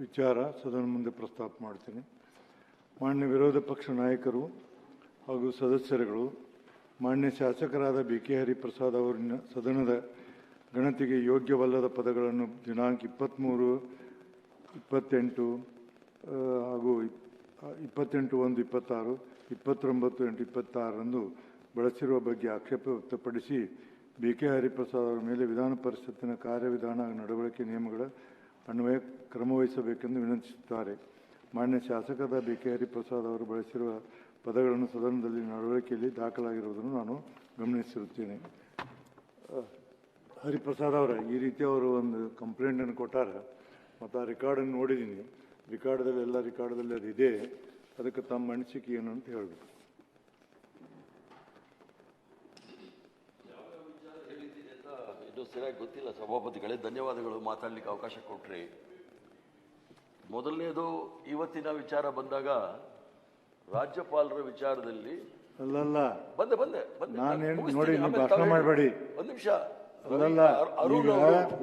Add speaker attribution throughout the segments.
Speaker 1: ವಿಚಾರ ಸದನ ಮುಂದೆ ಪ್ರಸ್ತಾಪ ಮಾಡ್ತೀನಿ. ಮಾನ್ಯ ವಿರೋಧ ಪಕ್ಷ ನಾಯಕರು ಹಾಗೂ ಸದಸ್ಯರುಗಳು, ಮಾನ್ಯ ಶಾಸಕರಾದ ಬಿ.ಕೆ. ಹರಿಪ್ರಸಾದ್ ಅವರಿನ ಸದನದ ಗಣತಿಗೆ ಯೋಗ್ಯವಲ್ಲದ ಪದಗಳನ್ನು ದಿನಾಂಕ 23, 28 ಹಾಗೂ 28/1/26, 29/8/26ರಂದು ಬಳಸಿರುವ ಬಗ್ಗೆ ಆಕ್ಷೇಪ ವ್ಯಕ್ತಪಡಿಸಿ ಬಿ.ಕೆ. ಹರಿಪ್ರಸಾದ್ ಅವರ ಮೇಲೆ ವಿಧಾನ ಪರಿಷತ್ತಿನ ಕಾರ್ಯವಿಧಾನ ನಡವಳಿಕೆ ನಿಯಮಗಳ ಅನ್ವಯ ಕ್ರಮವಹಿಸಬೇಕೆಂದು ವಿನಂತಿಸುತ್ತಾರೆ. ಮಾನ್ಯ ಶಾಸಕರಾದ ಬಿ.ಕೆ. ಹರಿಪ್ರಸಾದ್ ಅವರು ಬಳಸಿರುವ ಪದಗಳನ್ನು ಸದನದಲ್ಲಿ ನಡವಳಿಕೆಯಲ್ಲಿ ದಾಖಲಾಗಿರುವುದನ್ನು ನಾನು ಗಮನಿಸಿರುತ್ತೇನೆ. ಹರಿಪ್ರಸಾದ್ ಅವರ ಈ ರೀತಿ ಅವರು ಒಂದು ಕಂಪ್ಲೇಂಟನ್ನು ಕೊಟ್ಟಾರ ಮತ್ತು ಆ ರೆಕಾರ್ಡನ್ನು ನೋಡಿದ್ದೀನಿ. ರೆಕಾರ್ಡ್ದಲ್ಲಿ ಎಲ್ಲ ರೆಕಾರ್ಡ್ದಲ್ಲಿ ಅದು ಇದೆ. ಅದಕ್ಕೆ ತಮ್ಮ ಅನಿಸಿಕೆ ಏನು ಅಂತ ಹೇಳಬೇಕು.
Speaker 2: ಇದು ಸರಿಯಾಗಿ ಗೊತ್ತಿಲ್ಲ ಸಭಾಪತಿಗಳೇ, ಧನ್ಯವಾದಗಳು. ಮಾತಾಡಲಿಕ್ಕೆ ಅವಕಾಶ ಕೊಟ್ರಿ. ಮೊದಲನೇದು, ಇವತ್ತಿನ ವಿಚಾರ ಬಂದಾಗ ರಾಜ್ಯಪಾಲರ ವಿಚಾರದಲ್ಲಿ
Speaker 1: ಅಲ್ಲಲ್ಲ
Speaker 2: ಬಂದೆ
Speaker 1: ನಾನೇನು ನೋಡಿ ಭಾಷಣ ಮಾಡಬೇಡಿ.
Speaker 2: ಒಂದು ನಿಮಿಷ
Speaker 1: ಅಲ್ಲಲ್ಲ,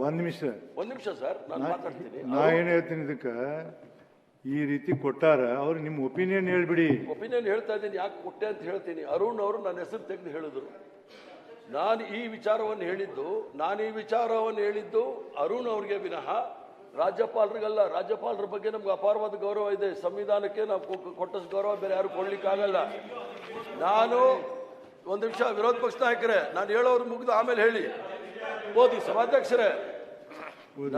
Speaker 1: ಒಂದ್ ನಿಮಿಷ
Speaker 2: ಸರ್, ನಾನು ಮಾತಾಡ್ತೀನಿ.
Speaker 1: ನಾ ಏನ್ ಹೇಳ್ತೀನಿ, ಇದಕ್ಕೆ ಈ ರೀತಿ ಕೊಟ್ಟಾರ, ಅವ್ರು ನಿಮ್ಮ ಒಪಿನಿಯನ್ ಹೇಳ್ಬಿಡಿ.
Speaker 2: ಒಪಿನಿಯನ್ ಹೇಳ್ತಾ ಇದ್ದೀನಿ, ಯಾಕೆ ಕೊಟ್ಟೆ ಅಂತ ಹೇಳ್ತೀನಿ. ಅರುಣ್ ಅವರು ನನ್ನ ಹೆಸರು ತೆಗೆದು ಹೇಳಿದ್ರು. ನಾನು ಈ ವಿಚಾರವನ್ನು ಹೇಳಿದ್ದು ಅರುಣ್ ಅವ್ರಿಗೆ ವಿನಃ ರಾಜ್ಯಪಾಲರಿಗಲ್ಲ. ರಾಜ್ಯಪಾಲರ ಬಗ್ಗೆ ನಮ್ಗೆ ಅಪಾರವಾದ ಗೌರವ ಇದೆ. ಸಂವಿಧಾನಕ್ಕೆ ನಾವು ಕೊಟ್ಟಷ್ಟು ಗೌರವ ಬೇರೆ ಯಾರು ಕೊಡ್ಲಿಕ್ಕಾಗಲ್ಲ. ನಾನು ಒಂದು ನಿಮಿಷ, ವಿರೋಧ ಪಕ್ಷ ನಾಯಕರೇ, ನಾನು ಹೇಳೋರು ಮುಗಿದು ಆಮೇಲೆ ಹೇಳಿ. ಓದಿ ಸಭಾಧ್ಯಕ್ಷರೇ,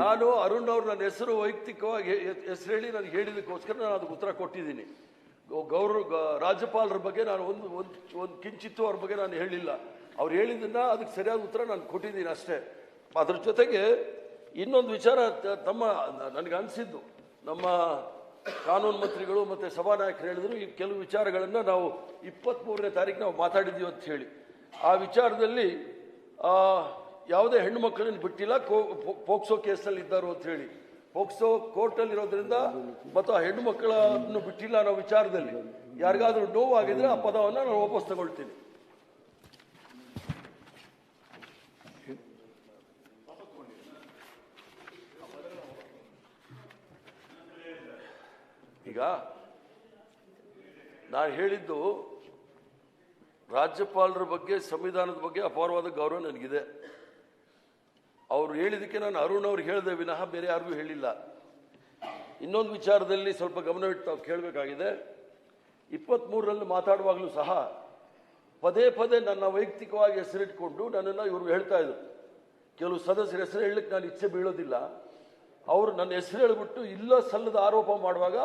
Speaker 2: ನಾನು ಅರುಣ್ ಅವ್ರು ನನ್ನ ಹೆಸರು ವೈಯಕ್ತಿಕವಾಗಿ ಹೆಸರು ಹೇಳಿ ನನಗೆ ಹೇಳಿದಕ್ಕೋಸ್ಕರ ನಾನು ಅದಕ್ಕೆ ಉತ್ತರ ಕೊಟ್ಟಿದ್ದೀನಿ. ರಾಜ್ಯಪಾಲರ ಬಗ್ಗೆ ನಾನು ಒಂದು ಕಿಂಚಿತ್ತು ಅವ್ರ ಬಗ್ಗೆ ನಾನು ಹೇಳಿಲ್ಲ. ಅವ್ರು ಹೇಳಿದ್ದನ್ನ ಅದಕ್ಕೆ ಸರಿಯಾದ ಉತ್ತರ ನಾನು ಕೊಟ್ಟಿದ್ದೀನಿ ಅಷ್ಟೇ. ಅದ್ರ ಜೊತೆಗೆ ಇನ್ನೊಂದು ವಿಚಾರ ನನಗೆ ಅನಿಸಿದ್ದು, ನಮ್ಮ ಕಾನೂನು ಮಂತ್ರಿಗಳು ಮತ್ತು ಸಭಾನಾಯಕರು ಹೇಳಿದ್ರು, ಈ ಕೆಲವು ವಿಚಾರಗಳನ್ನು ನಾವು 23ನೇ ತಾರೀಕು ನಾವು ಮಾತಾಡಿದ್ದೀವಿ ಅಂತ ಹೇಳಿ. ಆ ವಿಚಾರದಲ್ಲಿ ಯಾವುದೇ ಹೆಣ್ಣು ಮಕ್ಕಳನ್ನು ಬಿಟ್ಟಿಲ್ಲ, ಪೋಕ್ಸೋ ಕೇಸಲ್ಲಿ ಇದ್ದರು ಅಂತ ಹೇಳಿ. ಪೋಕ್ಸೋ ಕೋರ್ಟಲ್ಲಿ ಇರೋದ್ರಿಂದ ಮತ್ತು ಆ ಹೆಣ್ಣು ಮಕ್ಕಳನ್ನು ಬಿಟ್ಟಿಲ್ಲ ಅನ್ನೋ ವಿಚಾರದಲ್ಲಿ ಯಾರಿಗಾದ್ರೂ ನೋವಾಗಿದ್ರೆ ಆ ಪದವನ್ನು ನಾನು ವಾಪಸ್ ತಗೊಳ್ತೀನಿ. ಈಗ ನಾನು ಹೇಳಿದ್ದು ರಾಜ್ಯಪಾಲರ ಬಗ್ಗೆ, ಸಂವಿಧಾನದ ಬಗ್ಗೆ ಅಪಾರವಾದ ಗೌರವ ನನಗಿದೆ. ಅವರು ಹೇಳಿದಕ್ಕೆ ನಾನು ಅರುಣ್ ಅವ್ರಿಗೆ ಹೇಳಿದೆ ವಿನಃ ಬೇರೆ ಯಾರಿಗೂ ಹೇಳಿಲ್ಲ. ಇನ್ನೊಂದು ವಿಚಾರದಲ್ಲಿ ಸ್ವಲ್ಪ ಗಮನವಿಟ್ಟು ನಾವು ಕೇಳಬೇಕಾಗಿದೆ. 23ರಲ್ಲಿ ಮಾತಾಡುವಾಗಲೂ ಸಹ ಪದೇ ಪದೇ ನನ್ನ ವೈಯಕ್ತಿಕವಾಗಿ ಹೆಸರಿಟ್ಕೊಂಡು ನನ್ನನ್ನು ಇವರು ಹೇಳ್ತಾ ಇದ್ರು. ಕೆಲವು ಸದಸ್ಯರ ಹೆಸರು ಹೇಳಲಿಕ್ಕೆ ನಾನು ಇಚ್ಛೆ ಬೀಳೋದಿಲ್ಲ. ಅವರು ನನ್ನ ಹೆಸರು ಹೇಳಿಬಿಟ್ಟು ಇಲ್ಲ ಸಲ್ಲದ ಆರೋಪ ಮಾಡುವಾಗ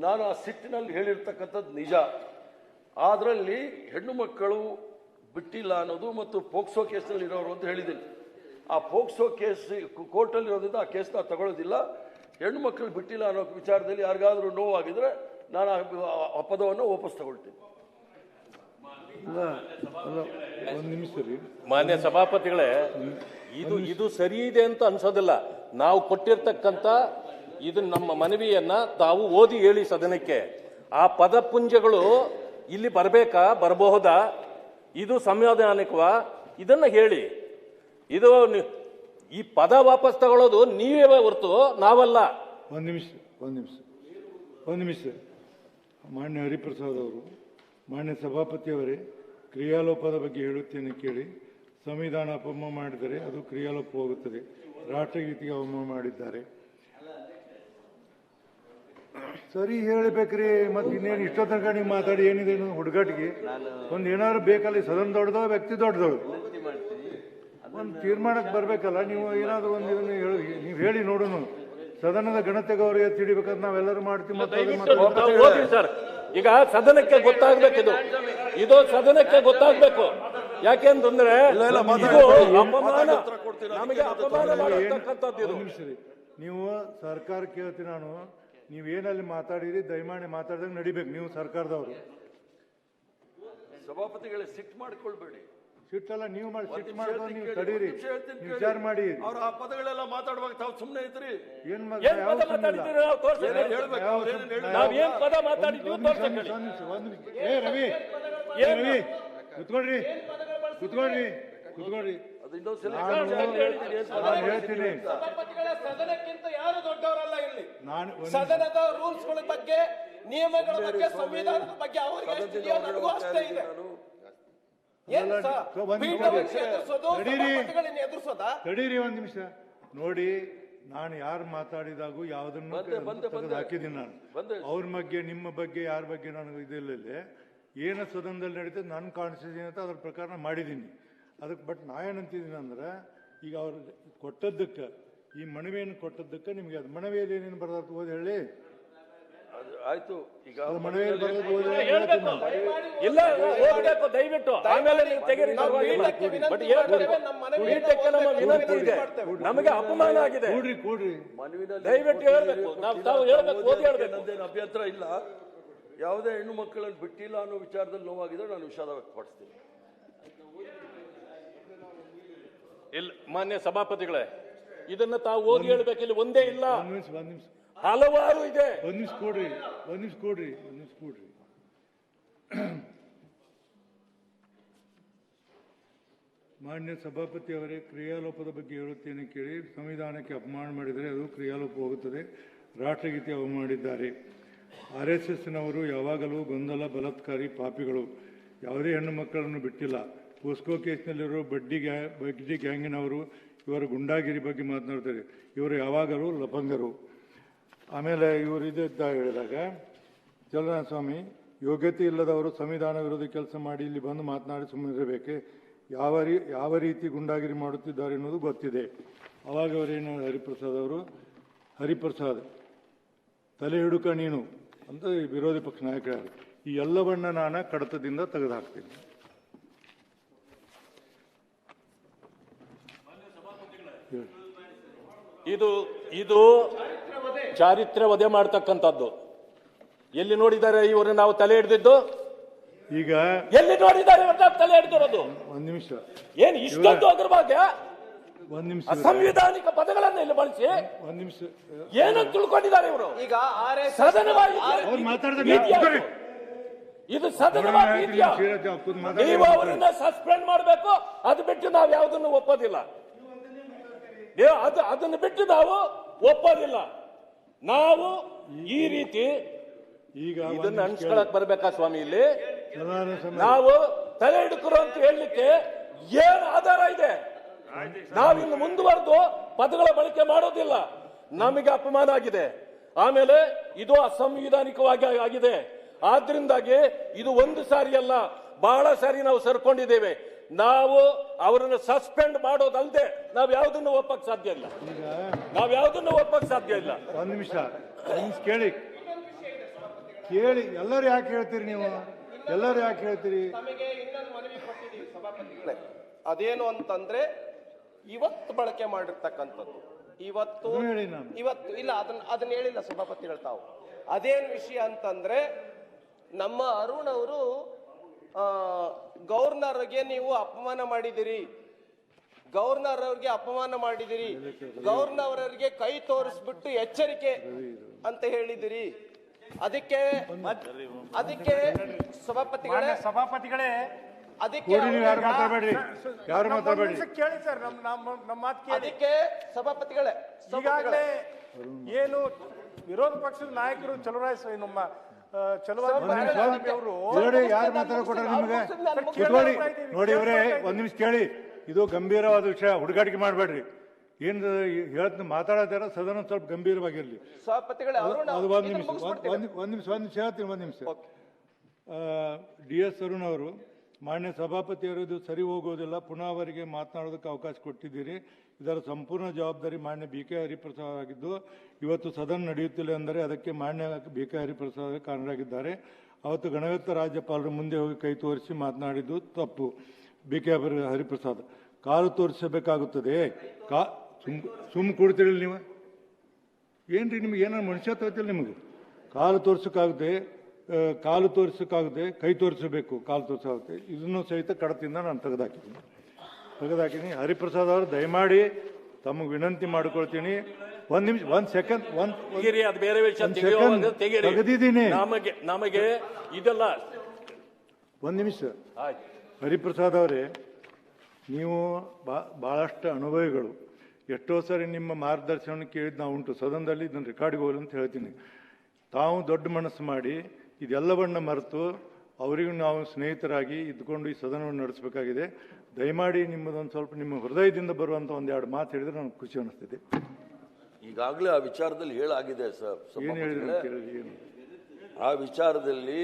Speaker 2: ನಾನು ಆ ಸಿಟ್ಟಿನಲ್ಲಿ ಹೇಳಿರ್ತಕ್ಕಂಥದ್ದು ನಿಜ. ಅದರಲ್ಲಿ ಹೆಣ್ಣು ಮಕ್ಕಳು ಬಿಟ್ಟಿಲ್ಲ ಅನ್ನೋದು ಮತ್ತು ಪೋಕ್ಸೋ ಕೇಸ್ನಲ್ಲಿ ಇರೋರು ಅಂತ ಹೇಳಿದ್ದೀನಿ. ಆ ಪೋಕ್ಸೋ ಕೇಸ್ ಕೋರ್ಟಲ್ಲಿ ಇರೋದ್ರಿಂದ ಆ ಕೇಸ್ನ ತಗೊಳ್ಳೋದಿಲ್ಲ. ಹೆಣ್ಣು ಮಕ್ಕಳು ಬಿಟ್ಟಿಲ್ಲ ಅನ್ನೋ ವಿಚಾರದಲ್ಲಿ ಯಾರಿಗಾದ್ರೂ ನೋವಾಗಿದ್ರೆ ನಾನು ಆ ಪದವನ್ನು ವಾಪಸ್ ತಗೊಳ್ತೀನಿ.
Speaker 3: ಮಾನ್ಯ ಸಭಾಪತಿಗಳೇ, ಇದು ಸರಿ ಇದೆ ಅಂತ ಅನ್ಸೋದಿಲ್ಲ. ನಾವು ಕೊಟ್ಟಿರ್ತಕ್ಕಂಥ ಇದು ನಮ್ಮ ಮನವಿಯನ್ನ ತಾವು ಓದಿ ಹೇಳಿ ಸದನಕ್ಕೆ. ಆ ಪದಪುಂಜಗಳು ಇಲ್ಲಿ ಬರಬಹುದಾ, ಇದು ಸಂವಿಧಾನಿಕವಾ, ಇದನ್ನ ಹೇಳಿ. ಇದು ಈ ಪದ ವಾಪಸ್ ತಗೊಳ್ಳೋದು ನೀವೇ ಹೊರತು ನಾವಲ್ಲ.
Speaker 1: ಒಂದು ನಿಮಿಷ ಮಾನ್ಯ ಹರಿಪ್ರಸಾದ್ ಅವರು, ಮಾನ್ಯ ಸಭಾಪತಿಯವರೇ, ಕ್ರಿಯಾಲೋಪದ ಬಗ್ಗೆ ಹೇಳುತ್ತೇನೆ ಕೇಳಿ. ಸಂವಿಧಾನ ಅಪಮಾನ ಮಾಡಿದರೆ ಅದು ಕ್ರಿಯಾಲೋಪ ಹೋಗುತ್ತದೆ. ರಾಷ್ಟ್ರಗೀತೆಗೆ ಅವಮಾನ ಮಾಡಿದ್ದಾರೆ. ಸರಿ ಹೇಳಬೇಕ್ರಿ. ಮತ್ತೆ ಇನ್ನೇನು ಇಷ್ಟೋ ತನಕ ನೀವು ಮಾತಾಡಿ ಏನಿದೆ ಹುಡುಗಾಟಿಗೆ? ಒಂದು ಏನಾದ್ರು ಬೇಕಲ್ಲ, ಸದನ ದೊಡ್ಡದೋ ವ್ಯಕ್ತಿ ದೊಡ್ಡದೋ, ಒಂದು ತೀರ್ಮಾನಕ್ಕೆ ಬರಬೇಕಲ್ಲ. ನೀವು ಏನಾದರೂ ಒಂದು ಇದನ್ನು ನೀವು ಹೇಳಿ ನೋಡೋಣ. ಸದನದ ಗಣತೆಗೆ ಅವರಿಗೆ ತಿಳಿಬೇಕಂತ ನಾವೆಲ್ಲರೂ ಮಾಡ್ತೀವಿ.
Speaker 3: ಸರ್, ಈಗ ಸದನಕ್ಕೆ ಗೊತ್ತಾಗ್ಬೇಕು, ಇದು ಸದನಕ್ಕೆ ಗೊತ್ತಾಗ್ಬೇಕು. ಯಾಕೆಂತಂದ್ರೆ
Speaker 1: ನೀವು ಸರ್ಕಾರ ಕೇಳ್ತೀನಿ ನಾನು, ನೀವೇನಲ್ಲಿ ಮಾತಾಡಿರಿ ದಯಮಾಡಿ ಮಾತಾಡಿದಾಗ ನಡಿಬೇಕು. ನೀವು ಸರ್ಕಾರದವರು.
Speaker 2: ಸಭಾಪತಿಗಳೇ, ಸಿಟ್ಟು ಮಾಡ್ಕೊಳ್ಬೇಡಿ.
Speaker 1: ಸಿಟ್ಟಲ್ಲ, ನೀವು ಮಾಡಿ ಸಿಟ್ಟು ಮಾಡ್ಕೊಂಡು ನೀವು ತಡೀರಿ, ವಿಚಾರ ಮಾಡಿ.
Speaker 2: ಅವ್ರ ಆ ಪದಗಳೆಲ್ಲ ಮಾತಾಡುವಾಗ ತಾವು ಸುಮ್ಮನೆ ಇದ್ರಿ.
Speaker 1: ಏನ್ ರವಿ ಕುತ್ಕೊಳ್ರಿ.
Speaker 2: ಅದು ಇನ್ನೊಂದ್ಸಲ
Speaker 1: ನಾನು ಹೇಳ್ತೀನಿ,
Speaker 4: ಸದನಕ್ಕಿಂತ ಯಾರು ದೊಡ್ಡವರಲ್ಲ ಇಲ್ಲಿ.
Speaker 1: ನಾನು
Speaker 4: ಸದನದ ರೂಲ್ಸ್ ಗಳ ಬಗ್ಗೆ, ನಿಯಮಗಳ ಬಗ್ಗೆ, ಸಂವಿಧಾನದ ಬಗ್ಗೆ ಅವರಿಗೆ ಎಷ್ಟಿದೆಯೋ ನನಗೂ ಅಷ್ಟೇ ಇದೆ. ಏನು ಸರ್, ಪೀಠವನ್ನು ಎದುರಿಸೋದು, ಸಭಾಪತಿಗಳನ್ನ ಎದುರಿಸೋದಾ?
Speaker 1: ತಡೀರಿ ಒಂದ್ ನಿಮಿಷ ನೋಡಿ. ನಾನು ಯಾರು ಮಾತಾಡಿದಾಗೂ ಯಾವುದನ್ನು ತೆಗೆದು ಹಾಕಿದ್ದೀನಿ. ನಾನು ಅವ್ರ ಬಗ್ಗೆ ನಿಮ್ಮ ಬಗ್ಗೆ ಯಾರ ಬಗ್ಗೆ ನನಗೆ ಇದಿಲ್ಲ. ಏನು ಸದನದಲ್ಲಿ ನಡೀತದೆ ನನ್ನ ಕಾಣಿಸಿದ್ದೀನಿ ಅಂತ ಅದ್ರ ಪ್ರಕಾರ ಮಾಡಿದ್ದೀನಿ. ಅದಕ್ಕೆ ಬಟ್ ನಾ ಏನಂತಿದ್ದೀನಿ ಅಂದ್ರೆ, ಈಗ ಅವ್ರು ಕೊಟ್ಟದ್ದಕ್ಕೆ, ಈ ಮನವಿಯನ್ನು ಕೊಟ್ಟದ್ದಕ್ಕೆ ನಿಮಗೆ ಅದು ಮನವಿಯಲ್ಲಿ ಏನೇನು ಬರೋದು ಓದಿ ಹೇಳಿ.
Speaker 2: ಆಯ್ತು, ಈಗ
Speaker 1: ಮನವಿಯಲ್ಲಿ ಬರೋದು ಓದಿ
Speaker 3: ಇಲ್ಲ, ಓದಬೇಕು ದಯವಿಟ್ಟು, ಆಮೇಲೆ ನೀವು ತೆಗೀರಿ. ಬಟ್ ಪೀಠಕ್ಕೆ ನಮ್ಮ ವಿನಂತಿ ಇದೆ, ನಮಗೆ ಅಪಮಾನ ಆಗಿದೆ.
Speaker 1: ಕೂಡ್ರಿ
Speaker 3: ದಯವಿಟ್ಟು ಹೇಳ್ಬೇಕು, ತಾವು ಹೇಳ್ಬೇಕು, ಓದಿ ಹೇಳ್ಬೇಕು.
Speaker 2: ನಂದೇನು ಅಭ್ಯಂತರ ಇಲ್ಲ. ಯಾವುದೇ ಹೆಣ್ಣು ಮಕ್ಕಳನ್ನು ಬಿಟ್ಟಿಲ್ಲ ಅನ್ನೋ ವಿಚಾರದಲ್ಲಿ ನೋವಾಗಿದ್ರೆ ನಾನು ವಿಷಾದ ವ್ಯಕ್ತಪಡಿಸ್ತೀನಿ.
Speaker 3: ಇಲ್ಲ ಮಾನ್ಯ ಸಭಾಪತಿಗಳೇ, ಇದನ್ನ ತಾವು ಓದಿ ಹೇಳ್ಬೇಕು. ಇಲ್ಲಿ ಒಂದೇ ಇಲ್ಲ,
Speaker 1: ಒಂದ್ ನಿಮಿಷ
Speaker 3: ಹಲವಾರು ಇದೆ.
Speaker 1: ಒಂದ್ ನಿಮಿಷ ಕೊಡ್ರಿ. ಮಾನ್ಯ ಸಭಾಪತಿ ಅವರೇ, ಕ್ರಿಯಾಲೋಪದ ಬಗ್ಗೆ ಹೇಳುತ್ತೇನೆ ಕೇಳಿ. ಸಂವಿಧಾನಕ್ಕೆ ಅಪಮಾನ ಮಾಡಿದರೆ ಅದು ಕ್ರಿಯಾಲೋಪ ಹೋಗುತ್ತದೆ. ರಾಷ್ಟ್ರಗೀತೆ ಅವಮಾನಿದ್ದಾರೆ. RSSನವರು ಯಾವಾಗಲೂ ಗೊಂದಲ, ಬಲಾತ್ಕಾರಿ, ಪಾಪಿಗಳು. ಯಾವುದೇ ಹೆಣ್ಣು ಮಕ್ಕಳನ್ನು ಬಿಟ್ಟಿಲ್ಲ. ಪೋಸ್ಕೋ ಕೇಸ್ನಲ್ಲಿರೋ ಬಡ್ಡಿ ಗ್ಯಾಂಗಿನವರು ಇವರ ಗುಂಡಾಗಿರಿ ಬಗ್ಗೆ ಮಾತನಾಡ್ತಾರೆ. ಇವರು ಯಾವಾಗಲೂ ಲಫಂಗರು. ಆಮೇಲೆ ಇವರು ಇದ್ದ ಹೇಳಿದಾಗ, ಜಗನ್ನಾಥ ಸ್ವಾಮಿ, ಯೋಗ್ಯತೆ ಇಲ್ಲದವರು ಸಂವಿಧಾನ ವಿರೋಧಿ ಕೆಲಸ ಮಾಡಿ ಇಲ್ಲಿ ಬಂದು ಮಾತನಾಡಿ ಸುಮ್ಮನಿರಬೇಕೆ? ಯಾವ ರೀತಿ ಗುಂಡಾಗಿರಿ ಮಾಡುತ್ತಿದ್ದಾರೆ ಎನ್ನುವುದು ಗೊತ್ತಿದೆ. ಅವಾಗ ಅವರೇನು ಹರಿಪ್ರಸಾದ್ ತಲೆ ಹಿಡುಕ ನೀನು ಅಂತ ವಿರೋಧಿ ಪಕ್ಷ ನಾಯಕರು. ಈ ಎಲ್ಲವನ್ನ ನಾನು ಕಡತದಿಂದ ತೆಗೆದುಹಾಕ್ತೀನಿ.
Speaker 3: ಇದು ಚಾರಿತ್ರ್ಯ ವಧೆ ಮಾಡ್ತಕ್ಕಂಥದ್ದು. ಎಲ್ಲಿ ನೋಡಿದ್ದಾರೆ ಇವರು ನಾವು ತಲೆ ಹಿಡಿದಿದ್ದು?
Speaker 1: ಈಗ
Speaker 3: ಎಲ್ಲಿ ನೋಡಿದ್ದಾರೆ ಇವರು ತಲೆ ಹಿಡಿದಿರೋದು?
Speaker 1: ಒಂದ್ ನಿಮಿಷ,
Speaker 3: ಏನು ಇಷ್ಟೊಂದು ಅದ್ರ ಬಗ್ಗೆ
Speaker 1: ಒಂದ್ ನಿಮಿಷ
Speaker 3: ಅಸಂವಿಧಾನಿಕ ಪದಗಳನ್ನು ಇಲ್ಲಿ ಬಳಸಿ
Speaker 1: ಒಂದ್ ನಿಮಿಷ
Speaker 3: ಏನಂತ ತಿಳ್ಕೊಂಡಿದ್ದಾರೆ ಇವರು?
Speaker 4: ಈಗ
Speaker 3: ಸದನವಾಗಿ ಇದು ಸದನವಾಗಿ ನೀವು ಅವರನ್ನ ಸಸ್ಪೆಂಡ್ ಮಾಡಬೇಕು. ಅದು ಬಿಟ್ಟು ನಾವು ಯಾವುದನ್ನು ಒಪ್ಪೋದಿಲ್ಲ. ಅದನ್ನು ಬಿಟ್ಟು ನಾವು ಒಪ್ಪೋದಿಲ್ಲ. ನಾವು ಈ ರೀತಿ
Speaker 1: ಈಗ
Speaker 3: ಇದನ್ನ ಅನ್ಸ್ಕೊಳಕ್ ಬರ್ಬೇಕಾ ಸ್ವಾಮಿ? ಇಲ್ಲಿ ನಾವು ತಲೆ ಹಿಡುಕರು ಅಂತ ಹೇಳಲಿಕ್ಕೆ ಏನ್ ಆಧಾರ ಇದೆ? ನಾವಿನ್ನು ಮುಂದುವರೆದು ಪದಗಳ ಬಳಕೆ ಮಾಡೋದಿಲ್ಲ. ನಮಗೆ ಅಪಮಾನ ಆಗಿದೆ. ಆಮೇಲೆ ಇದು ಅಸಂವಿಧಾನಿಕವಾಗಿ ಆಗಿದೆ. ಆದ್ರಿಂದಾಗಿ ಇದು ಒಂದು ಸಾರಿ ಅಲ್ಲ, ಬಹಳ ಸಾರಿ ನಾವು ಸರ್ಕೊಂಡಿದ್ದೇವೆ. ನಾವು ಅವರನ್ನು ಸಸ್ಪೆಂಡ್ ಮಾಡೋದಲ್ಲದೆ ನಾವು ಯಾವುದನ್ನು ಒಪ್ಪಕ್ ಸಾಧ್ಯ ಇಲ್ಲ.
Speaker 1: ಒಂದ್ ನಿಮಿಷ ಕೇಳಿ. ಎಲ್ಲರೂ ಯಾಕೆ ಹೇಳ್ತೀರಿ ನೀವು? ಎಲ್ಲರೂ ಯಾಕೆ ಹೇಳ್ತೀರಿ?
Speaker 4: ನಮಗೆ ಇನ್ನೊಂದು ಮನವಿ ಕೊಟ್ಟಿದ್ದೀವಿ ಸಭಾಪತಿಗಳೇ. ಅದೇನು ಅಂತಂದ್ರೆ, ಇವತ್ತು ಬಳಕೆ ಮಾಡಿರ್ತಕ್ಕಂಥದ್ದು ಇವತ್ತು ಇಲ್ಲ, ಅದನ್ನ ಹೇಳಿಲ್ಲ ಸಭಾಪತಿಗಳು ತಾವು. ಅದೇನು ವಿಷಯ ಅಂತಂದ್ರೆ, ನಮ್ಮ ಅರುಣ್ ಅವರು ಗವರ್ನರ್ಗೆ ನೀವು ಅಪಮಾನ ಮಾಡಿದಿರಿ, ಗವರ್ನರ್ ಅವ್ರಿಗೆ ಅಪಮಾನ ಮಾಡಿದಿರಿ, ಗವರ್ನರ್ ಅವರಿಗೆ ಕೈ ತೋರಿಸ್ಬಿಟ್ಟು ಎಚ್ಚರಿಕೆ ಅಂತ ಹೇಳಿದಿರಿ. ಅದಕ್ಕೆ ಸಭಾಪತಿಗಳೇ ಅದಕ್ಕೆ
Speaker 1: ಯಾರು ಮಾತಾಡಬೇಡಿ
Speaker 5: ಕೇಳಿ ಸರ್, ನಮ್ಮ ಮಾತು ಕೇಳಿ.
Speaker 4: ಅದಕ್ಕೆ ಸಭಾಪತಿಗಳೇ,
Speaker 5: ಈಗಾಗಲೇ ಏನು ವಿರೋಧ ಪಕ್ಷದ ನಾಯಕರು ನಮ್ಮ
Speaker 1: ಯಾರು ಮಾತಾಡ್ಕೊಟ್ರೆ ನಿಮಗೆ ಕಿತ್ಕೊಳ್ಳಿ. ನೋಡಿ ಇವರೇ, ಒಂದ್ ನಿಮಿಷ ಕೇಳಿ. ಇದು ಗಂಭೀರವಾದ ವಿಷಯ, ಹುಡುಗಾಟಿಕೆ ಮಾಡಬೇಡ್ರಿ. ಏನ್ ಹೇಳ್ತ ಮಾತಾಡತಾರ, ಸದನ ಸ್ವಲ್ಪ ಗಂಭೀರವಾಗಿರ್ಲಿ. ಅದು ಒಂದ್ ನಿಮಿಷ ಹೇಳ್ತೀನಿ. DS ಅರುಣ್ ಅವರು, ಮಾನ್ಯ ಸಭಾಪತಿಯವರು, ಇದು ಸರಿ ಹೋಗೋದಿಲ್ಲ. ಪುನಃ ಅವರಿಗೆ ಮಾತನಾಡೋದಕ್ಕೆ ಅವಕಾಶ ಕೊಟ್ಟಿದ್ದೀರಿ. ಇದರ ಸಂಪೂರ್ಣ ಜವಾಬ್ದಾರಿ ಮಾನ್ಯ BK ಹರಿಪ್ರಸಾದ್ ಆಗಿದ್ದು, ಇವತ್ತು ಸದನ ನಡೆಯುತ್ತಿಲ್ಲ ಎಂದರೆ ಅದಕ್ಕೆ ಮಾನ್ಯ BK ಹರಿಪ್ರಸಾದ್ ಕಾರಣರಾಗಿದ್ದಾರೆ. ಅವತ್ತು ಗಣಗತ್ತ ರಾಜ್ಯಪಾಲರು ಮುಂದೆ ಹೋಗಿ ಕೈ ತೋರಿಸಿ ಮಾತನಾಡಿದ್ದು ತಪ್ಪು. BK ಹರಿಪ್ರಸಾದ್ ಕಾಲು ತೋರಿಸಬೇಕಾಗುತ್ತದೆ. ಸುಮ್ ಕೊಡ್ತೀರಿಲ್ಲ ನೀವು? ಏನ್ರಿ ನಿಮ್ಗೆ ಏನಾರು ಮನುಷ್ಯತ್ವ ಐತಿಲ್ಲ ನಿಮಗೆ? ಕಾಲು ತೋರಿಸೋಕ್ಕಾಗುತ್ತೆ, ಕೈ ತೋರಿಸಬೇಕು, ಕಾಲು ತೋರಿಸೋಗುತ್ತೆ. ಇದನ್ನು ಸಹಿತ ಕಡತಿಂದ ನಾನು ತೆಗೆದಾಕಿದ್ದೀನಿ. ಹರಿಪ್ರಸಾದ್ ಅವರು ದಯಮಾಡಿ ತಮಗೆ ವಿನಂತಿ ಮಾಡಿಕೊಳ್ತೀನಿ. ಒಂದ್ ನಿಮಿಷ, ಒಂದ್ ಸೆಕೆಂಡ್,
Speaker 3: ಅದು ಬೇರೆ ವಿಷಯ
Speaker 1: ತೆಗೆದಿದ್ದೀನಿ.
Speaker 3: ನಮಗೆ ಇದೆಲ್ಲ
Speaker 1: ಒಂದ್ ನಿಮಿಷ. ಹರಿಪ್ರಸಾದ್ ಅವರೇ, ನೀವು ಭಾಳಷ್ಟು ಅನುಭವಿಗಳು. ಎಷ್ಟೋ ಸರಿ ನಿಮ್ಮ ಮಾರ್ಗದರ್ಶನ ಕೇಳಿದ್ದು ನಾವು ಉಂಟು ಸದನದಲ್ಲಿ, ಇದನ್ನು ರೆಕಾರ್ಡಿಗೆ ಹೋಗಲಿ ಅಂತ ಹೇಳ್ತೀನಿ. ತಾವು ದೊಡ್ಡ ಮನಸ್ಸು ಮಾಡಿ ಇದೆಲ್ಲವನ್ನ ಮರೆತು ಅವರಿಗೂ ನಾವು ಸ್ನೇಹಿತರಾಗಿ ಇದ್ಕೊಂಡು ಈ ಸದನವನ್ನು ನಡೆಸಬೇಕಾಗಿದೆ. ದಯಮಾಡಿ ನಿಮ್ಮದೊಂದು ಸ್ವಲ್ಪ ನಿಮ್ಮ ಹೃದಯದಿಂದ ಬರುವಂಥ ಒಂದೆರಡು ಮಾತು ಹೇಳಿದ್ರೆ ನನಗೆ ಖುಷಿ ಅನಿಸ್ತಿದೆ.
Speaker 2: ಈಗಾಗಲೇ ಆ ವಿಚಾರದಲ್ಲಿ ಹೇಳಾಗಿದೆ ಸರ್.
Speaker 1: ಏನು ಹೇಳಿದ್ರು ಅಂತ ಹೇಳಿ ಏನು
Speaker 2: ಆ ವಿಚಾರದಲ್ಲಿ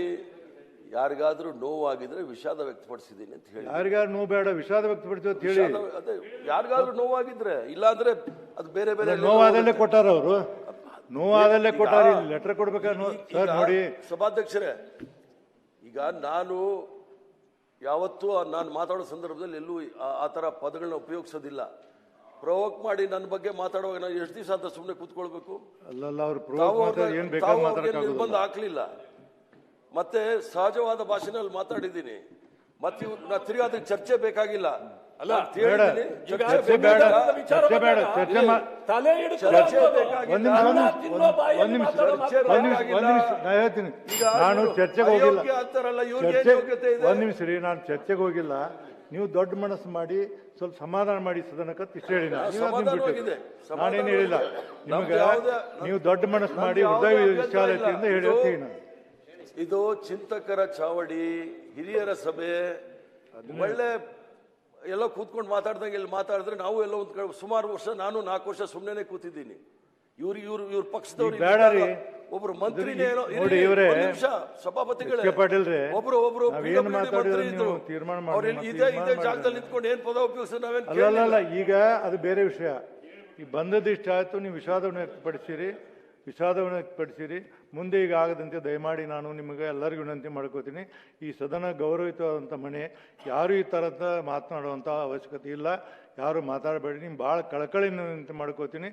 Speaker 2: ಯಾರಿಗಾದ್ರೂ ನೋವಾಗಿದ್ರೆ ವಿಷಾದ ವ್ಯಕ್ತಪಡಿಸಿದ್ದೀನಿ ಅಂತ ಹೇಳಿ.
Speaker 1: ಯಾರಿಗಾರು ನೋವು ಬೇಡ, ವಿಷಾದ ವ್ಯಕ್ತಪಡಿಸಿ ಅಂತ ಹೇಳಿ.
Speaker 2: ಅದೇ ಯಾರಿಗಾದ್ರೂ ನೋವಾಗಿದ್ರೆ, ಇಲ್ಲಾಂದ್ರೆ ಅದು ಬೇರೆ ಬೇರೆ
Speaker 1: ನೋವಾದಲ್ಲೇ ಕೊಟ್ಟಾರ ಅವರು, ನೋವಾದಲ್ಲೇ ಕೊಟ್ಟಾರ. ಲೆಟರ್ ಕೊಡ್ಬೇಕಾದ್ರೆ ಸರ್ ನೋಡಿ
Speaker 2: ಸಭಾಧ್ಯಕ್ಷರೇ, ಈಗ ನಾನು ಯಾವತ್ತೂ ನಾನು ಮಾತಾಡೋ ಸಂದರ್ಭದಲ್ಲಿ ಎಲ್ಲೂ ಆ ಥರ ಪದಗಳನ್ನ ಉಪಯೋಗಿಸೋದಿಲ್ಲ. ಪ್ರವೋಕ್ ಮಾಡಿ ನನ್ನ ಬಗ್ಗೆ ಮಾತಾಡುವಾಗ ನಾನು ಎಷ್ಟು ದಿವಸ ಅಂತ ಸುಮ್ಮನೆ ಕೂತ್ಕೊಳ್ಬೇಕು?
Speaker 1: ಅಲ್ಲಲ್ಲ, ಅವ್ರು ಏನ್ ಬೇಕಾದ್ರೂ ಮಾತಾಡೋಕ್ಕಾಗೋದಿಲ್ಲ.
Speaker 2: ನಿರ್ಬಂಧ ಹಾಕ್ಲಿಲ್ಲ. ಮತ್ತೆ ಸಹಜವಾದ ಭಾಷೆನಲ್ಲಿ ಮಾತಾಡಿದ್ದೀನಿ. ಮತ್ತೆ ನಾ ತಿರ್ಗಿ ಅದಕ್ಕೆ ಚರ್ಚೆ ಬೇಕಾಗಿಲ್ಲ. ಅಲ್ಲ
Speaker 1: ಬೇಡ, ಚರ್ಚೆ ಬೇಡ, ಚರ್ಚೆ ಬೇಡ, ಚರ್ಚೆ ನಾ ಹೇಳ್ತೀನಿ, ನಾನು ಚರ್ಚೆಗೆ ಹೋಗಿಲ್ಲ. ಒಂದ್ ನಿಮಿಷ ರೀ, ನಾನು ಚರ್ಚೆಗೆ ಹೋಗಿಲ್ಲ. ನೀವು ದೊಡ್ಡ ಮನಸ್ಸು ಮಾಡಿ ಸ್ವಲ್ಪ ಸಮಾಧಾನ ಮಾಡಿ ಸದನಕ್ಕೆ ಇಷ್ಟ ಹೇಳಿ. ನಾನೇನು ಹೇಳಿಲ್ಲ ನಿಮಗೆ. ನೀವು ದೊಡ್ಡ ಮನಸ್ಸು ಮಾಡಿ ಹೃದಯ ವಿಶಾಲತೆಯಿಂದ ಹೇಳ್ತೀನಿ ನಾನು.
Speaker 2: ಇದು ಚಿಂತಕರ ಚಾವಡಿ, ಹಿರಿಯರ ಸಭೆ, ಒಳ್ಳೆ ಎಲ್ಲ ಕೂತ್ಕೊಂಡು ಮಾತಾಡ್ದಂಗೆ ಇಲ್ಲಿ ಮಾತಾಡಿದ್ರೆ ನಾವು ಎಲ್ಲ ಒಂದು ಕಡೆ ಸುಮಾರು ವರ್ಷ, ನಾನು 4 ವರ್ಷ ಸುಮ್ಮನೆ ಕೂತಿದ್ದೀನಿ. ಇವ್ರ ಪಕ್ಷದವ್ರು
Speaker 1: ಬೇಡ ರೀ,
Speaker 2: ಒಬ್ರು ಮಂತ್ರಿನೇ
Speaker 1: ನೋಡಿ ಇವರೇ
Speaker 2: ಸಭಾಪತಿಗಳೇ,
Speaker 1: ಪಾಟೀಲ್ರೆ,
Speaker 2: ಒಬ್ರು
Speaker 1: ಏನು ಮಾತಾಡಿದ್ರೆ ನೀವು ತೀರ್ಮಾನ ಮಾಡಿ
Speaker 2: ಇದೇ ಜಾಗದಲ್ಲಿ ನಿಂತ್ಕೊಂಡು ಏನ್ ಪದ ಉಪಯೋಗಿಸ ನಾವೇನ್
Speaker 1: ಅಲ್ಲ. ಈಗ ಅದು ಬೇರೆ ವಿಷಯ. ಈ ಬಂದದ್ದು ಇಷ್ಟ ಆಯ್ತು, ನೀವು ವಿಷಾದವನ್ನು ವ್ಯಕ್ತಪಡಿಸಿರಿ. ಮುಂದೆ ಈಗ ಆಗದಂತೆ ದಯಮಾಡಿ ನಾನು ನಿಮಗೆ ಎಲ್ಲರಿಗೂ ವಿನಂತಿ ಮಾಡ್ಕೋತೀನಿ. ಈ ಸದನ ಗೌರವಿತವಾದಂಥ ಮನೆ, ಯಾರು ಈ ಥರದ ಮಾತನಾಡುವಂಥ ಅವಶ್ಯಕತೆ ಇಲ್ಲ. ಯಾರು ಮಾತಾಡಬೇಡಿ. ನಿಮ್ಗೆ ಭಾಳ ಕಳಕಳಿಯಿಂದ ವಿನಂತಿ ಮಾಡ್ಕೋತೀನಿ.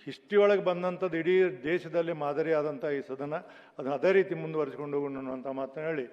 Speaker 1: ಹಿಸ್ಟ್ರಿ ಒಳಗೆ ಬಂದಂಥದ್ದು ಇಡೀ ದೇಶದಲ್ಲಿ ಮಾದರಿಯಾದಂಥ ಈ ಸದನ ಅದನ್ನು ಅದೇ ರೀತಿ ಮುಂದುವರಿಸ್ಕೊಂಡು ಹೋಗೋಣ ಅನ್ನುವಂಥ ಮಾತನ್ನು ಹೇಳಿ